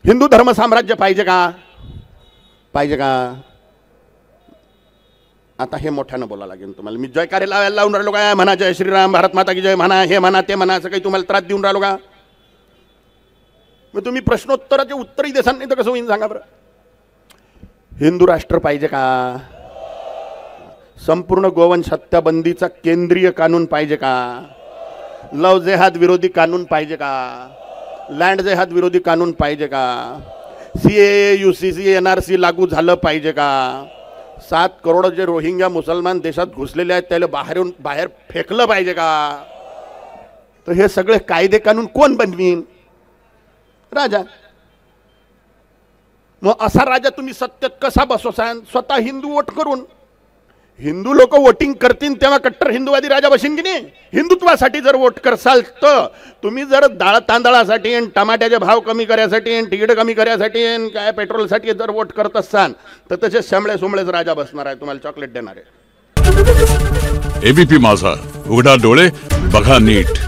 हिंदू धर्म साम्राज्य पाहिजे का? पाहिजे का? आता हे मोठ्यानं बोलावं लागेल तुम्हाला. मी जयकारे लावायला लावून राहिलो का? म्हणा जय श्रीराम, भारत माता की जय म्हणा, हे म्हणा ते म्हणा, असं काही तुम्हाला त्रास देऊन राहिलो का? मग तुम्ही प्रश्नोत्तराचे उत्तरही देसान नाही तर कसं होईल सांगा बरं. हिंदू राष्ट्र पाहिजे का? संपूर्ण गोवंश हत्या बंदीचा केंद्रीय कानून पाहिजे का? लव जेहाद विरोधी कानून पाहिजे का? लँड जेहाद विरोधी कानून पाहिजे का? CAA UCC NRC लागू झालं पाहिजे का? 7 करोड जे रोहिंग्या मुसलमान देशात घुसलेले आहेत त्याला बाहेर फेकलं पाहिजे का? तर हे सगळे कायदे कानून कोण बनवीन? राजा. मग असा राजा तुम्ही सत्तेत कसा बसवसान? स्वतः हिंदू वोट करून. हिंदू लोक वोटिंग करतील तेव्हा कट्टर हिंदूवादी राजा बसेन की नाही? हिंदुत्वासाठी जर वोट करसाल तर तुम्ही जर डाळ तांदळासाठी आणि टमाट्याचे भाव कमी करायसाठी आणि तिकीट कमी करायसाठी आणि काय पेट्रोलसाठी जर वोट करत असाल तर तसे शेंबळे सोंबळेच राजा बसणार आहे, तुम्हाला चॉकलेट देणार आहे. ABP माझा, उघडा डोळे बघा नीट.